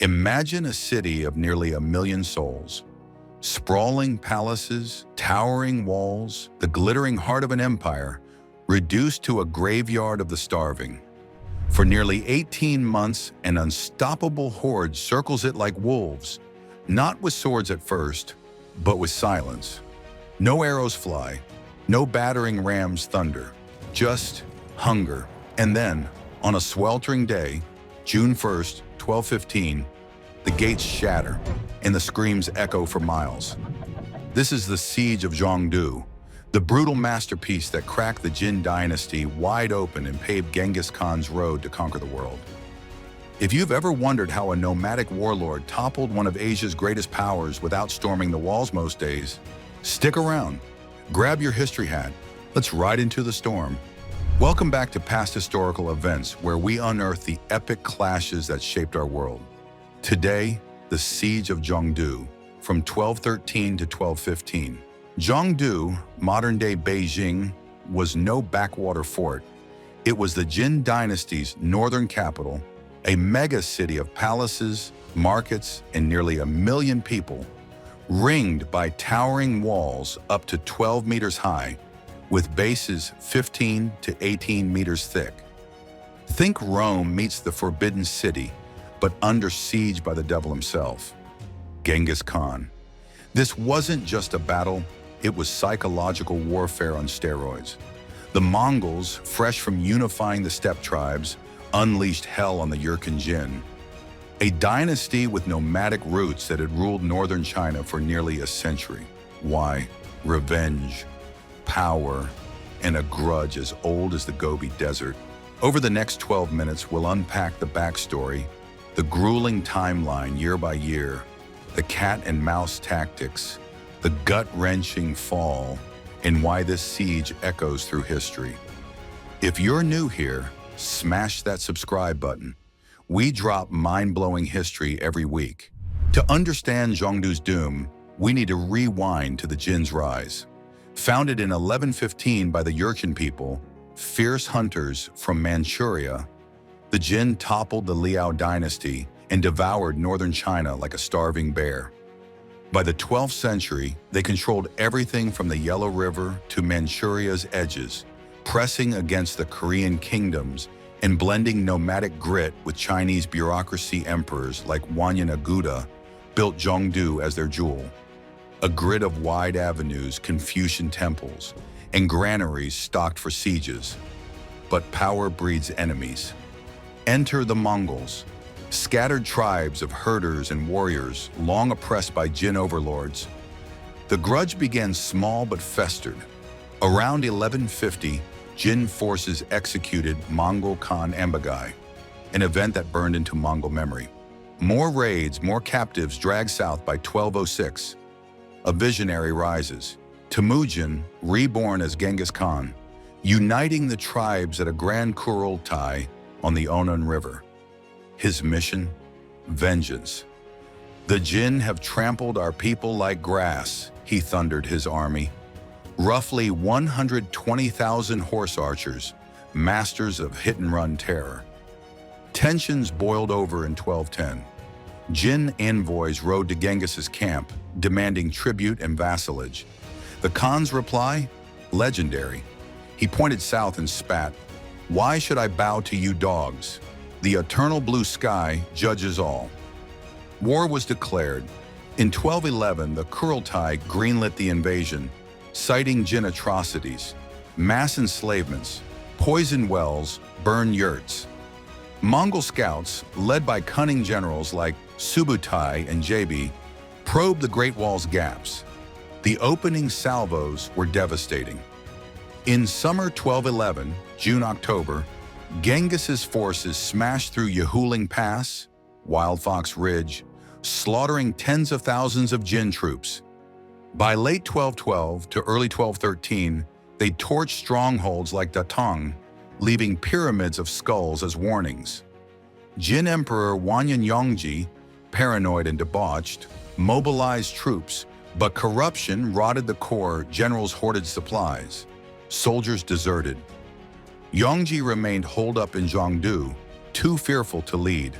Imagine a city of nearly 1 million souls. Sprawling palaces, towering walls, the glittering heart of an empire, reduced to a graveyard of the starving. For nearly 18 months, an unstoppable horde circles it like wolves, not with swords at first, but with silence. No arrows fly, no battering rams thunder, just hunger. And then, on a sweltering day, June 1st, 1215, the gates shatter and the screams echo for miles. This is the Siege of Zhongdu, the brutal masterpiece that cracked the Jin Dynasty wide open and paved Genghis Khan's road to conquer the world. If you've ever wondered how a nomadic warlord toppled one of Asia's greatest powers without storming the walls most days, stick around, grab your history hat, let's ride into the storm. Welcome back to Past Historical Events, where we unearth the epic clashes that shaped our world. Today, the Siege of Zhongdu, from 1213 to 1215. Zhongdu, modern-day Beijing, was no backwater fort. It was the Jin Dynasty's northern capital, a mega-city of palaces, markets, and nearly 1 million people, ringed by towering walls up to 12 meters high, with bases 15 to 18 meters thick. Think Rome meets the Forbidden City, but under siege by the devil himself, Genghis Khan. This wasn't just a battle, it was psychological warfare on steroids. The Mongols, fresh from unifying the steppe tribes, unleashed hell on the Jurchen Jin, a dynasty with nomadic roots that had ruled northern China for nearly a century. Why? Revenge, power, and a grudge as old as the Gobi Desert. Over the next 12 minutes, we'll unpack the backstory, the grueling timeline year by year, the cat and mouse tactics, the gut-wrenching fall, and why this siege echoes through history. If you're new here, smash that subscribe button. We drop mind-blowing history every week. To understand Zhongdu's doom, we need to rewind to the Jin's rise. Founded in 1115 by the Jurchen people, fierce hunters from Manchuria, the Jin toppled the Liao dynasty and devoured northern China like a starving bear. By the 12th century, they controlled everything from the Yellow River to Manchuria's edges, pressing against the Korean kingdoms and blending nomadic grit with Chinese bureaucracy. Emperors like Wanyan Aguda built Zhongdu as their jewel, a grid of wide avenues, Confucian temples, and granaries stocked for sieges. But power breeds enemies. Enter the Mongols, scattered tribes of herders and warriors long oppressed by Jin overlords. The grudge began small but festered. Around 1150, Jin forces executed Mongol Khan Embagai, an event that burned into Mongol memory. More raids, more captives dragged south. By 1206. A visionary rises, Temujin, reborn as Genghis Khan, uniting the tribes at a grand Kurultai on the Onan River. His mission? Vengeance. The Jin have trampled our people like grass, he thundered his army. Roughly 120,000 horse archers, masters of hit-and-run terror. Tensions boiled over in 1210. Jin envoys rode to Genghis's camp, demanding tribute and vassalage. The Khan's reply? Legendary. He pointed south and spat, "Why should I bow to you dogs? The eternal blue sky judges all." War was declared. In 1211, the Kurultai greenlit the invasion, citing Jin atrocities, mass enslavements, poisoned wells, burned yurts. Mongol scouts, led by cunning generals like Subutai and Jabi, probed the Great Wall's gaps. The opening salvos were devastating. In summer 1211, June-October, Genghis's forces smashed through Yahuling Pass, Wild Fox Ridge, slaughtering tens of thousands of Jin troops. By late 1212 to early 1213, they torched strongholds like Datong, leaving pyramids of skulls as warnings. Jin Emperor Wanyan Yongji, paranoid and debauched, mobilized troops, but corruption rotted the core. Generals hoarded supplies. Soldiers deserted. Yongji remained holed up in Zhongdu, too fearful to lead.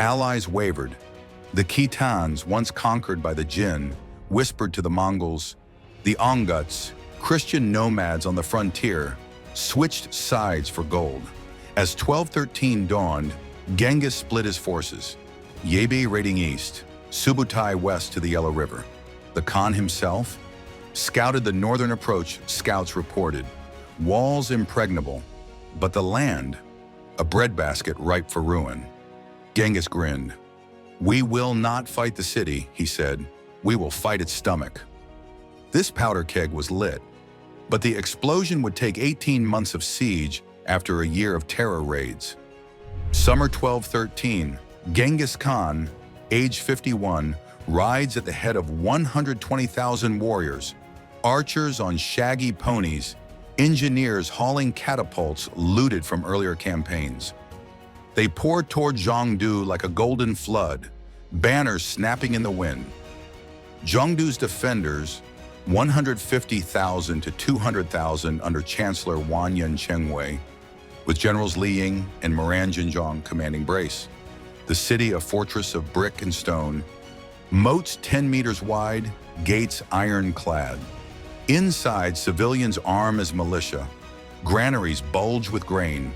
Allies wavered. The Khitans, once conquered by the Jin, whispered to the Mongols. The Onguts, Christian nomads on the frontier, switched sides for gold. As 1213 dawned, Genghis split his forces. Yebe raiding east, Subutai west to the Yellow River. The Khan himself scouted the northern approach, scouts reported. Walls impregnable, but the land, a breadbasket ripe for ruin. Genghis grinned. "We will not fight the city," he said. "We will fight its stomach." This powder keg was lit, but the explosion would take 18 months of siege after a year of terror raids. Summer 1213, Genghis Khan, age 51, rides at the head of 120,000 warriors, archers on shaggy ponies, engineers hauling catapults looted from earlier campaigns. They pour toward Zhongdu like a golden flood, banners snapping in the wind. Zhongdu's defenders, 150,000 to 200,000 under Chancellor Wanyan Chengwei, with Generals Li Ying and Moran Jinzhong commanding brace. The city a fortress of brick and stone, moats 10 meters wide, gates ironclad. Inside, civilians arm as militia. Granaries bulge with grain.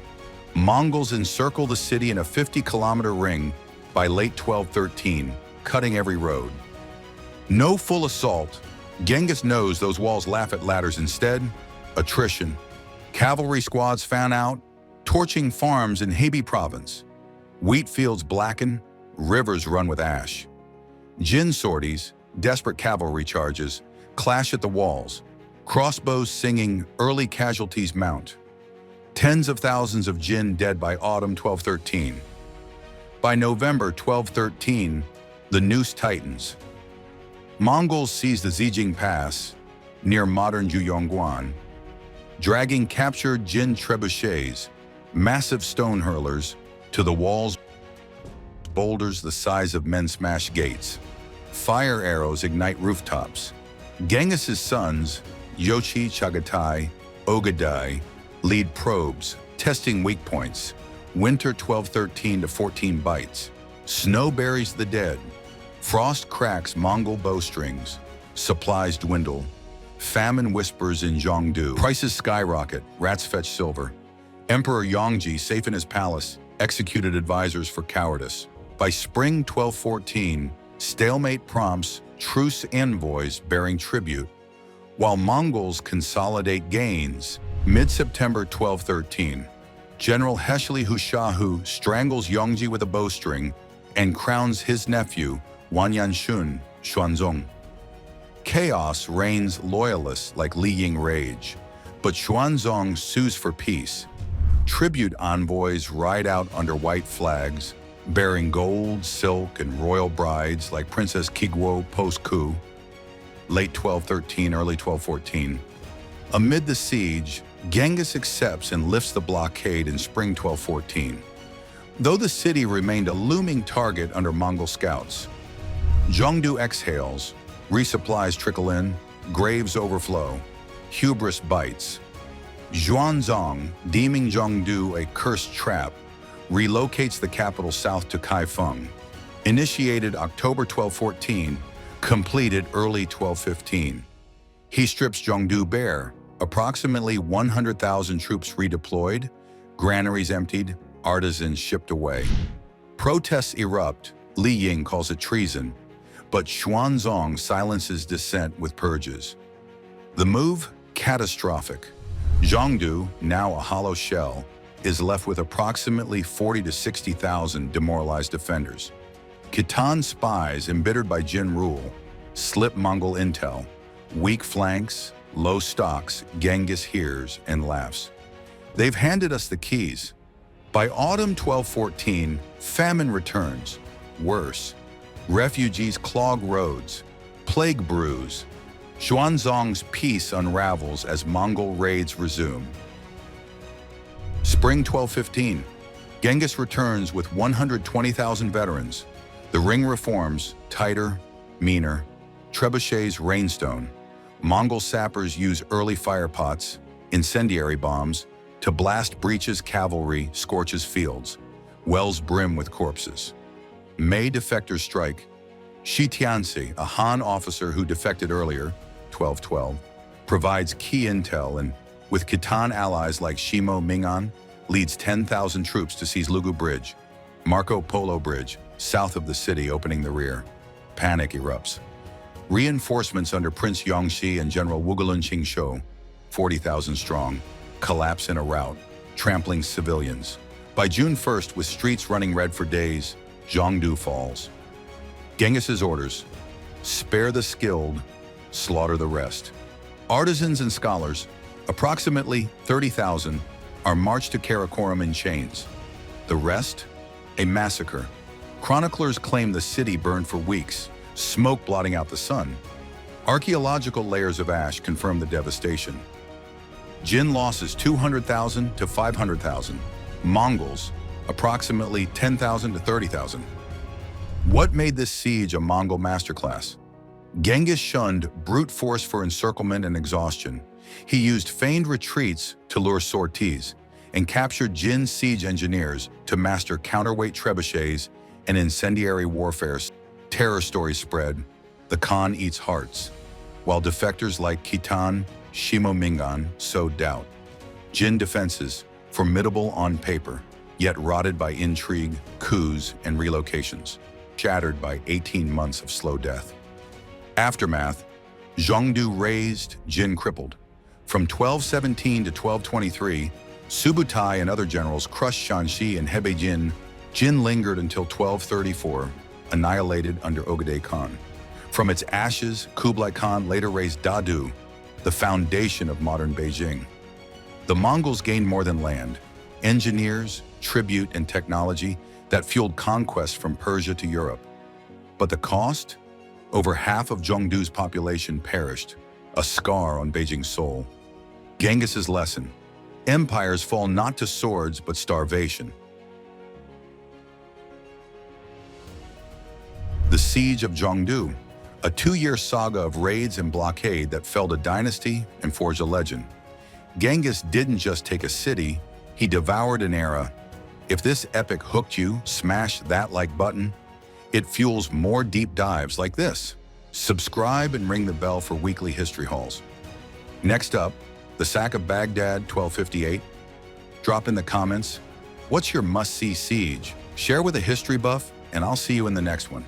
Mongols encircle the city in a 50-kilometer ring by late 1213, cutting every road. No full assault. Genghis knows those walls laugh at ladders instead. Attrition. Cavalry squads fan out, torching farms in Hebei province. Wheat fields blacken, rivers run with ash. Jin sorties, desperate cavalry charges, clash at the walls. Crossbows singing, early casualties mount. Tens of thousands of Jin dead by autumn 1213. By November 1213, the noose tightens. Mongols seize the Zijing Pass, near modern Juyongguan, dragging captured Jin trebuchets, massive stone hurlers, to the walls, boulders the size of men smash gates. Fire arrows ignite rooftops. Genghis's sons, Yochi Chagatai, Ogadai, lead probes, testing weak points. Winter 1213 to 14 bites. Snow buries the dead. Frost cracks Mongol bowstrings. Supplies dwindle. Famine whispers in Zhongdu. Prices skyrocket. Rats fetch silver. Emperor Yongji, safe in his palace, executed advisors for cowardice. By spring 1214, stalemate prompts truce envoys bearing tribute, while Mongols consolidate gains. Mid-September 1213, General Heshli Hushahu strangles Yongji with a bowstring and crowns his nephew, Wanyanshun, Xuanzong. Chaos reigns loyalists like Li Ying rage, but Xuanzong sues for peace. Tribute envoys ride out under white flags, bearing gold, silk, and royal brides like Princess Kiguo post-coup. Late 1213, early 1214. Amid the siege, Genghis accepts and lifts the blockade in spring 1214, though the city remained a looming target under Mongol scouts. Zhongdu exhales, resupplies trickle in, graves overflow, hubris bites. Xuanzong, deeming Zhongdu a cursed trap, relocates the capital south to Kaifeng. Initiated October 1214, completed early 1215. He strips Zhongdu bare, approximately 100,000 troops redeployed, granaries emptied, artisans shipped away. Protests erupt, Li Ying calls it treason, but Xuanzong silences dissent with purges. The move, catastrophic. Zhongdu, now a hollow shell, is left with approximately 40 to 60,000 demoralized defenders. Khitan spies, embittered by Jin rule, slip Mongol intel. Weak flanks, low stocks, Genghis hears and laughs. They've handed us the keys. By autumn 1214, famine returns. Worse, refugees clog roads, plague brews. Xuanzong's peace unravels as Mongol raids resume. Spring 1215, Genghis returns with 120,000 veterans. The ring reforms, tighter, meaner, trebuchets rainstone. Mongol sappers use early firepots, incendiary bombs, to blast breaches. Cavalry scorches fields. Wells brim with corpses. May defectors strike. Shi Tianxi, a Han officer who defected earlier, 1212, provides key intel and, with Khitan allies like Shimo Mingan, leads 10,000 troops to seize Lugu Bridge, Marco Polo Bridge, south of the city, opening the rear. Panic erupts. Reinforcements under Prince Yongxi and General Wugalun Qingshou, 40,000 strong, collapse in a rout, trampling civilians. By June 1st, with streets running red for days, Zhongdu falls. Genghis's orders: spare the skilled, slaughter the rest. Artisans and scholars, approximately 30,000, are marched to Karakoram in chains. The rest? A massacre. Chroniclers claim the city burned for weeks, smoke blotting out the sun. Archaeological layers of ash confirm the devastation. Jin losses 200,000 to 500,000. Mongols, approximately 10,000 to 30,000. What made this siege a Mongol masterclass? Genghis shunned brute force for encirclement and exhaustion. He used feigned retreats to lure sorties and captured Jin siege engineers to master counterweight trebuchets and incendiary warfare. Terror stories spread. The Khan eats hearts, while defectors like Khitan, Shimo Mingan sowed doubt. Jin defenses, formidable on paper, yet rotted by intrigue, coups, and relocations, shattered by 18 months of slow death. Aftermath: Zhongdu razed, Jin crippled. From 1217 to 1223, Subutai and other generals crushed Shanxi and Hebei Jin. Jin lingered until 1234, annihilated under Ogedei Khan. From its ashes, Kublai Khan later raised Dadu, the foundation of modern Beijing. The Mongols gained more than land: engineers, tribute, and technology that fueled conquest from Persia to Europe. But the cost? Over half of Zhongdu's population perished, a scar on Beijing's soul. Genghis's lesson: empires fall not to swords but starvation. The Siege of Zhongdu, a 2-year saga of raids and blockade that felled a dynasty and forged a legend. Genghis didn't just take a city, he devoured an era. If this epic hooked you, smash that like button. It fuels more deep dives like this. Subscribe and ring the bell for weekly history hauls. Next up, the sack of Baghdad, 1258. Drop in the comments, what's your must-see siege? Share with a history buff, and I'll see you in the next one.